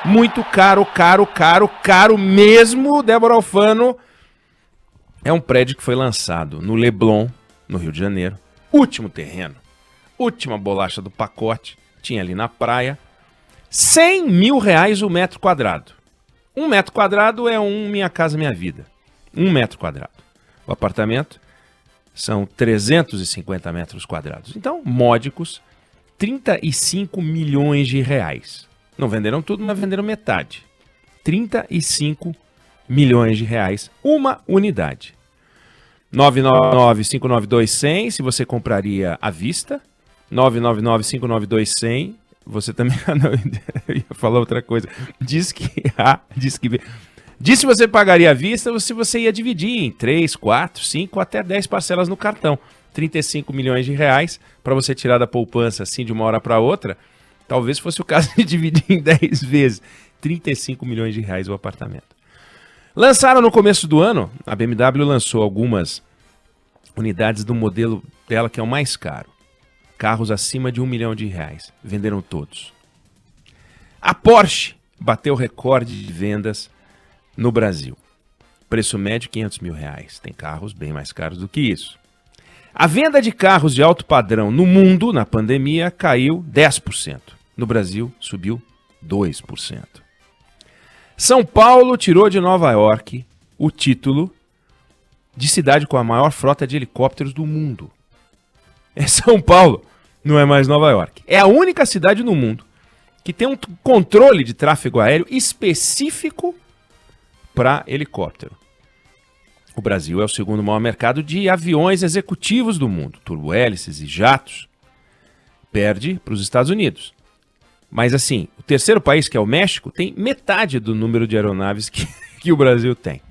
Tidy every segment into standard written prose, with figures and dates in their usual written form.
Muito caro, caro mesmo, Débora Alfano. É um prédio que foi lançado no Leblon, no Rio de Janeiro. Último terreno, última bolacha do pacote. Tinha ali na praia. R$100 mil o metro quadrado. 1 metro quadrado é Minha Casa Minha Vida. 1 metro quadrado. O apartamento são 350 metros quadrados. Então, módicos, R$35 milhões. Não venderam tudo, mas venderam metade. R$35 milhões, uma unidade. 999-592-100, se você compraria à vista. 999-592-100, você também... Não, eu ia falar outra coisa. Diz que B. Diz se você pagaria à vista ou se você ia dividir em 3, 4, 5 até 10 parcelas no cartão. R$35 milhões para você tirar da poupança assim de uma hora para outra. Talvez fosse o caso de dividir em 10 vezes. R$35 milhões o apartamento. Lançaram no começo do ano, a BMW lançou algumas unidades do modelo dela que é o mais caro. Carros acima de R$1 milhão. Venderam todos. A Porsche bateu recorde de vendas no Brasil. Preço médio R$500 mil. Tem carros bem mais caros do que isso. A venda de carros de alto padrão no mundo, na pandemia, caiu 10%. No Brasil, subiu 2%. São Paulo tirou de Nova York o título de cidade com a maior frota de helicópteros do mundo. É São Paulo, não é mais Nova York. É a única cidade no mundo que tem um controle de tráfego aéreo específico para helicóptero. O Brasil é o segundo maior mercado de aviões executivos do mundo, turbohélices e jatos. Perde para os Estados Unidos. Mas assim, o terceiro país, que é o México, tem metade do número de aeronaves que o Brasil tem.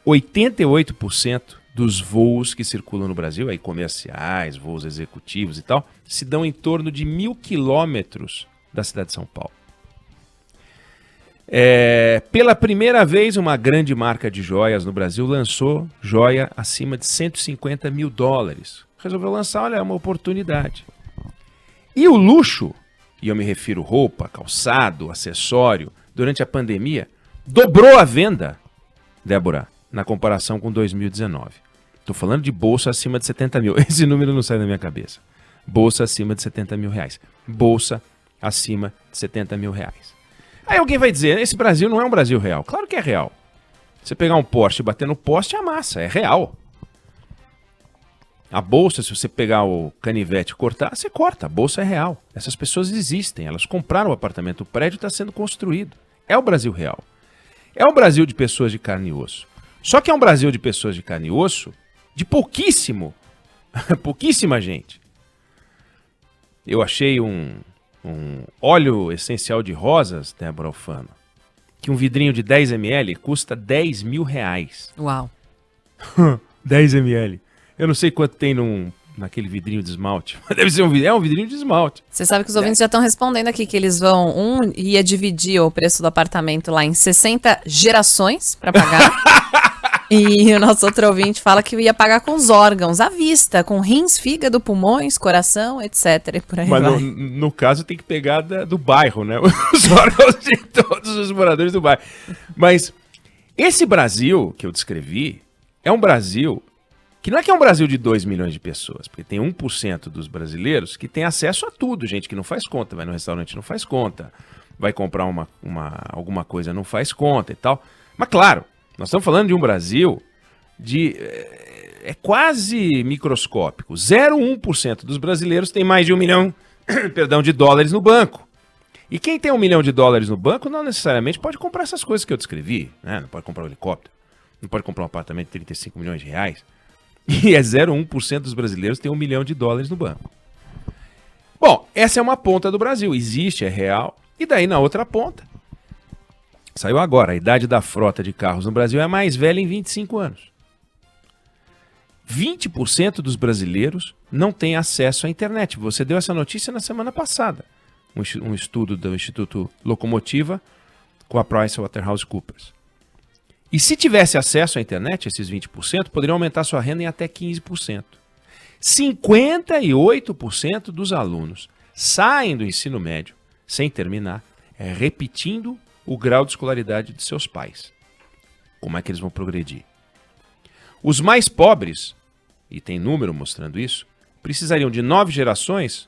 88% dos voos que circulam no Brasil, aí comerciais, voos executivos e tal, se dão em torno de 1.000 quilômetros da cidade de São Paulo. Pela primeira vez, uma grande marca de joias no Brasil lançou joia acima de $150 mil. Resolveu lançar, olha, é uma oportunidade. E o luxo, e eu me refiro roupa, calçado, acessório, durante a pandemia, dobrou a venda, Débora, na comparação com 2019. Estou falando de bolsa acima de 70 mil. Esse número não sai da minha cabeça. Bolsa acima de 70 mil reais. Bolsa acima de 70 mil reais. Aí alguém vai dizer, esse Brasil não é um Brasil real. Claro que é real. Você pegar um poste e bater no poste, amassa, é real. A bolsa, se você pegar o canivete e cortar, você corta, a bolsa é real. Essas pessoas existem, elas compraram o apartamento, o prédio está sendo construído. É o Brasil real. É um Brasil de pessoas de carne e osso. Só que é um Brasil de pessoas de carne e osso de pouquíssima gente. Eu achei um óleo essencial de rosas, Débora Alfano, que um vidrinho de 10 ml custa R$10 mil. Uau. 10 ml. Eu não sei quanto tem naquele vidrinho de esmalte. Deve ser um vidrinho de esmalte. Você sabe que os ouvintes já estão respondendo aqui que eles ia dividir o preço do apartamento lá em 60 gerações para pagar. E o nosso outro ouvinte fala que ia pagar com os órgãos, à vista, com rins, fígado, pulmões, coração, etc. E por aí vai. Mas no caso tem que pegar do bairro, né? Os órgãos de todos os moradores do bairro. Mas esse Brasil que eu descrevi é um Brasil que não é um Brasil de 2 milhões de pessoas, porque tem 1% dos brasileiros que tem acesso a tudo, gente que não faz conta, vai no restaurante não faz conta, vai comprar alguma coisa não faz conta e tal. Mas claro, nós estamos falando de um Brasil é quase microscópico. 0,1% dos brasileiros tem mais de 1 milhão de dólares no banco. E quem tem $1 milhão no banco não necessariamente pode comprar essas coisas que eu descrevi, né? Não pode comprar um helicóptero, não pode comprar um apartamento de 35 milhões de reais. E 0,1% dos brasileiros tem $1 milhão no banco. Bom, essa é uma ponta do Brasil. Existe, é real. E daí na outra ponta, saiu agora, a idade da frota de carros no Brasil é mais velha em 25 anos. 20% dos brasileiros não têm acesso à internet. Você deu essa notícia na semana passada. Um estudo do Instituto Locomotiva com a PricewaterhouseCoopers. E se tivesse acesso à internet, esses 20%, poderiam aumentar sua renda em até 15%. 58% dos alunos saem do ensino médio sem terminar, repetindo o grau de escolaridade de seus pais. Como é que eles vão progredir? Os mais pobres, e tem número mostrando isso, precisariam de 9 gerações,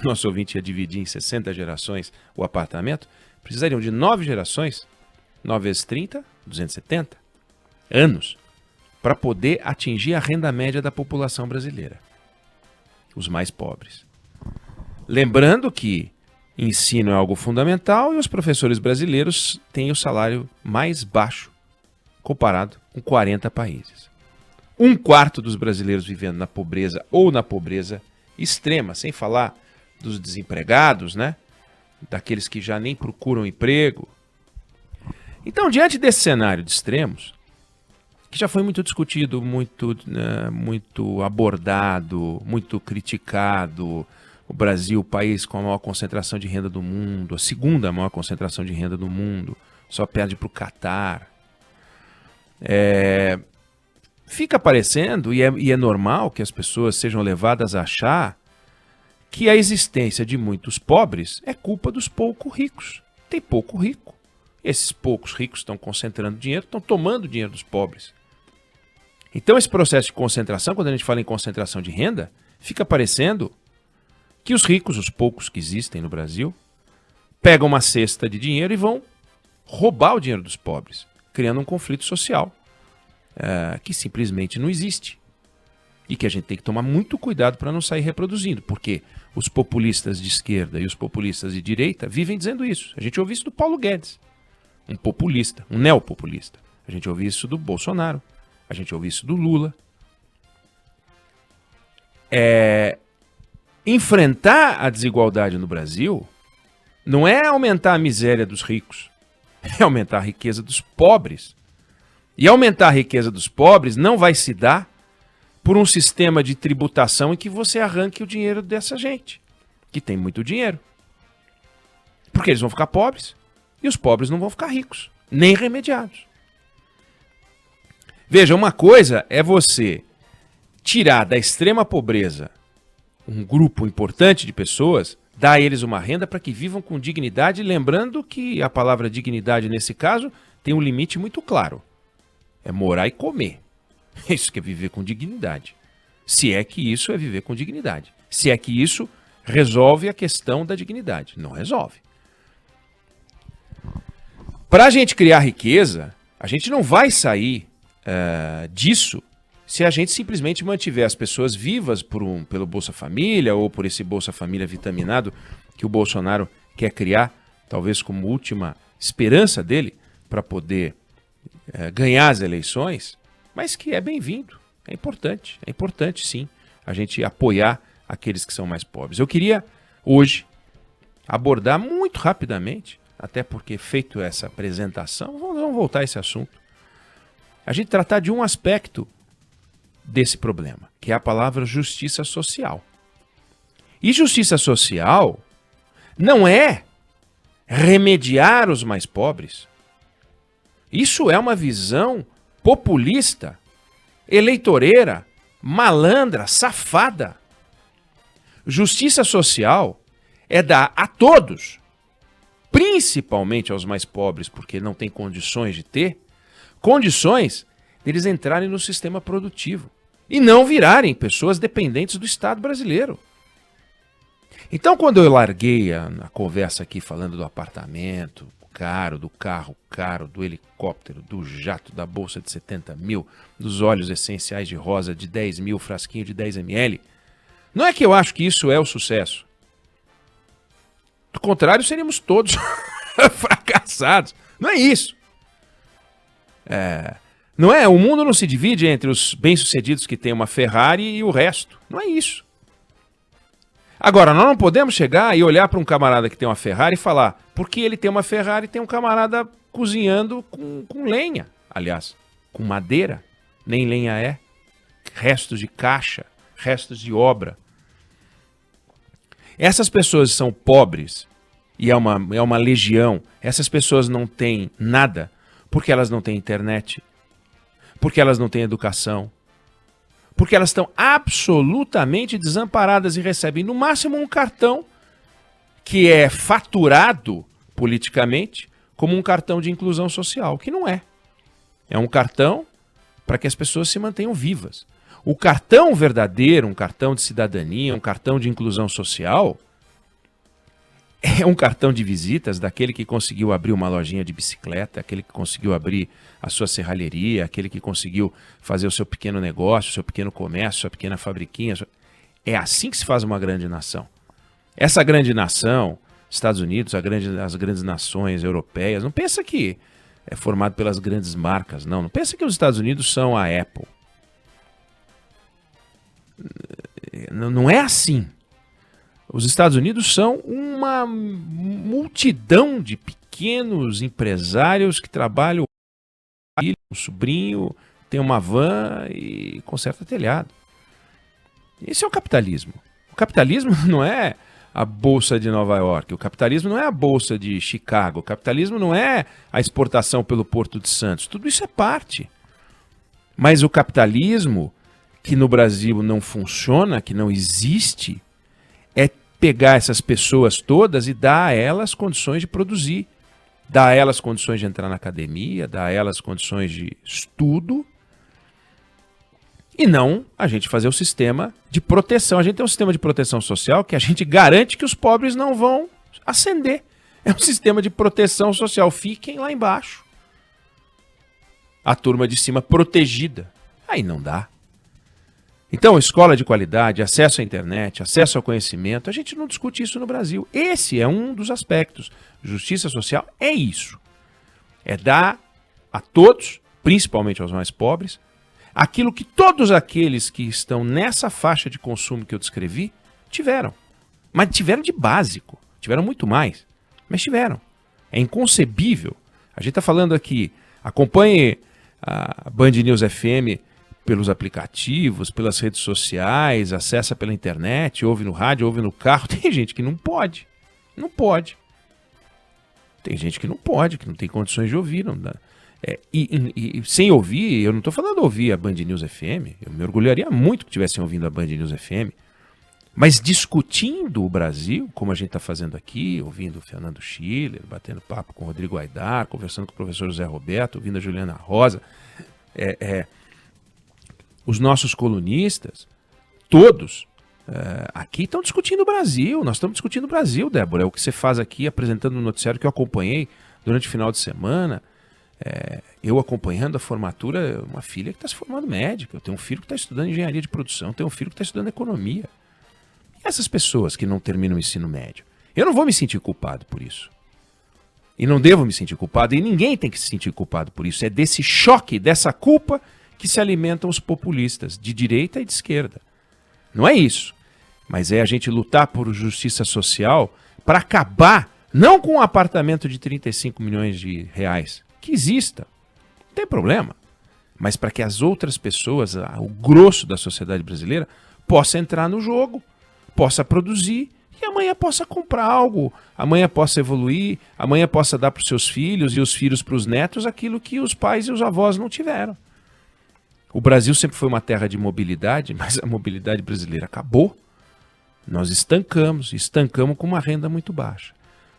nosso ouvinte ia dividir em 60 gerações o apartamento, precisariam de 9 gerações, 9 vezes 30, 270 anos, para poder atingir a renda média da população brasileira. Os mais pobres. Lembrando que ensino é algo fundamental e os professores brasileiros têm o salário mais baixo comparado com 40 países. 1/4 dos brasileiros vivendo na pobreza ou na pobreza extrema, sem falar dos desempregados, né? Daqueles que já nem procuram emprego. Então, diante desse cenário de extremos, que já foi muito discutido, muito abordado, muito criticado, o Brasil, o país com a maior concentração de renda do mundo, a segunda maior concentração de renda do mundo, só perde para o Catar. Fica parecendo, e é normal que as pessoas sejam levadas a achar que a existência de muitos pobres é culpa dos poucos ricos. Tem pouco rico. Esses poucos ricos estão concentrando dinheiro, estão tomando dinheiro dos pobres. Então esse processo de concentração, quando a gente fala em concentração de renda, fica parecendo que os ricos, os poucos que existem no Brasil, pegam uma cesta de dinheiro e vão roubar o dinheiro dos pobres, criando um conflito social que simplesmente não existe. E que a gente tem que tomar muito cuidado para não sair reproduzindo, porque os populistas de esquerda e os populistas de direita vivem dizendo isso. A gente ouve isso do Paulo Guedes, um populista, um neopopulista. A gente ouve isso do Bolsonaro, a gente ouve isso do Lula. Enfrentar a desigualdade no Brasil não é aumentar a miséria dos ricos, é aumentar a riqueza dos pobres. E aumentar a riqueza dos pobres não vai se dar por um sistema de tributação em que você arranque o dinheiro dessa gente, que tem muito dinheiro. Porque eles vão ficar pobres e os pobres não vão ficar ricos, nem remediados. Veja, uma coisa é você tirar da extrema pobreza um grupo importante de pessoas, dar a eles uma renda para que vivam com dignidade, lembrando que a palavra dignidade nesse caso tem um limite muito claro. É morar e comer. Isso que é viver com dignidade. Se é que isso é viver com dignidade. Se é que isso resolve a questão da dignidade. Não resolve. Para a gente criar riqueza, a gente não vai sair disso se a gente simplesmente mantiver as pessoas vivas pelo Bolsa Família ou por esse Bolsa Família vitaminado que o Bolsonaro quer criar, talvez como última esperança dele para poder ganhar as eleições, mas que é bem-vindo, é importante sim a gente apoiar aqueles que são mais pobres. Eu queria hoje abordar muito rapidamente, até porque feito essa apresentação, vamos voltar a esse assunto, a gente tratar de um aspecto desse problema, que é a palavra justiça social. E justiça social não é remediar os mais pobres. Isso é uma visão populista, eleitoreira, malandra, safada. Justiça social é dar a todos, principalmente aos mais pobres, porque não têm condições de ter, condições deles entrarem no sistema produtivo e não virarem pessoas dependentes do Estado brasileiro. Então, quando eu larguei a conversa aqui falando do apartamento caro, do carro caro, do helicóptero, do jato, da bolsa de 70 mil, dos óleos essenciais de rosa de 10 mil, frasquinho de 10 ml, não é que eu acho que isso é o sucesso. Do contrário, seríamos todos fracassados. Não é isso. Não é, o mundo não se divide entre os bem-sucedidos que têm uma Ferrari e o resto. Não é isso. Agora, nós não podemos chegar e olhar para um camarada que tem uma Ferrari e falar, porque ele tem uma Ferrari, tem um camarada cozinhando com lenha. Aliás, com madeira. Nem lenha é. Restos de caixa, restos de obra. Essas pessoas são pobres e é uma legião. Essas pessoas não têm nada porque elas não têm internet, porque elas não têm educação, porque elas estão absolutamente desamparadas e recebem no máximo um cartão que é faturado politicamente como um cartão de inclusão social, que não é. É um cartão para que as pessoas se mantenham vivas. O cartão verdadeiro, um cartão de cidadania, um cartão de inclusão social, é um cartão de visitas daquele que conseguiu abrir uma lojinha de bicicleta, aquele que conseguiu abrir a sua serralheria, aquele que conseguiu fazer o seu pequeno negócio, o seu pequeno comércio, sua pequena fabriquinha. É assim que se faz uma grande nação. Essa grande nação, Estados Unidos, as grandes nações europeias, não pensa que é formado pelas grandes marcas, não. Não pensa que os Estados Unidos são a Apple. Não é assim. Os Estados Unidos são uma multidão de pequenos empresários que trabalham, um sobrinho, tem uma van e conserta telhado. Esse é o capitalismo. O capitalismo não é a Bolsa de Nova York, o capitalismo não é a Bolsa de Chicago, o capitalismo não é a exportação pelo Porto de Santos. Tudo isso é parte. Mas o capitalismo, que no Brasil não funciona, que não existe, é pegar essas pessoas todas e dar a elas condições de produzir, dar a elas condições de entrar na academia, dar a elas condições de estudo, e não a gente fazer o sistema de proteção. A gente tem um sistema de proteção social que a gente garante que os pobres não vão ascender. É um sistema de proteção social. Fiquem lá embaixo. A turma de cima protegida. Aí não dá. Então, escola de qualidade, acesso à internet, acesso ao conhecimento, a gente não discute isso no Brasil. Esse é um dos aspectos. Justiça social é isso. É dar a todos, principalmente aos mais pobres, aquilo que todos aqueles que estão nessa faixa de consumo que eu descrevi tiveram. Mas tiveram de básico. Tiveram muito mais. Mas tiveram. É inconcebível. A gente está falando aqui, acompanhe a Band News FM pelos aplicativos, pelas redes sociais, acessa pela internet, ouve no rádio, ouve no carro. Tem gente que não pode. Não pode. Tem gente que não pode, que não tem condições de ouvir. Não dá. E sem ouvir, eu não estou falando de ouvir a Band News FM, eu me orgulharia muito que estivessem ouvindo a Band News FM, mas discutindo o Brasil, como a gente está fazendo aqui, ouvindo o Fernando Schiller, batendo papo com o Rodrigo Aidar, conversando com o professor José Roberto, ouvindo a Juliana Rosa, os nossos colunistas, todos, aqui estão discutindo o Brasil, nós estamos discutindo o Brasil, Débora, é o que você faz aqui, apresentando no noticiário que eu acompanhei durante o final de semana, eu acompanhando a formatura, uma filha que está se formando médica, eu tenho um filho que está estudando engenharia de produção, eu tenho um filho que está estudando economia. E essas pessoas que não terminam o ensino médio? Eu não vou me sentir culpado por isso. E não devo me sentir culpado, e ninguém tem que se sentir culpado por isso. É desse choque, dessa culpa, que se alimentam os populistas, de direita e de esquerda. Não é isso. Mas é a gente lutar por justiça social para acabar, não com um apartamento de 35 milhões de reais, que exista, não tem problema, mas para que as outras pessoas, o grosso da sociedade brasileira, possa entrar no jogo, possa produzir e amanhã possa comprar algo, amanhã possa evoluir, amanhã possa dar para os seus filhos e os filhos para os netos aquilo que os pais e os avós não tiveram. O Brasil sempre foi uma terra de mobilidade, mas a mobilidade brasileira acabou. Nós estancamos com uma renda muito baixa.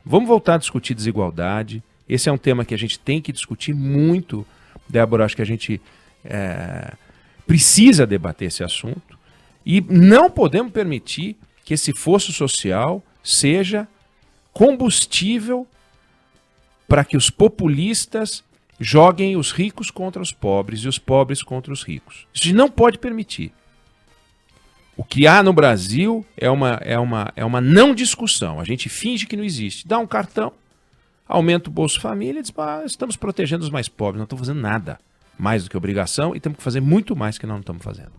Vamos voltar a discutir desigualdade. Esse é um tema que a gente tem que discutir muito, Débora, acho que a gente precisa debater esse assunto e não podemos permitir que esse fosso social seja combustível para que os populistas joguem os ricos contra os pobres e os pobres contra os ricos. Isso a gente não pode permitir. O que há no Brasil é uma não discussão, a gente finge que não existe. Dá um cartão, aumenta o Bolsa Família e diz, estamos protegendo os mais pobres, não estamos fazendo nada mais do que obrigação e temos que fazer muito mais que nós não estamos fazendo.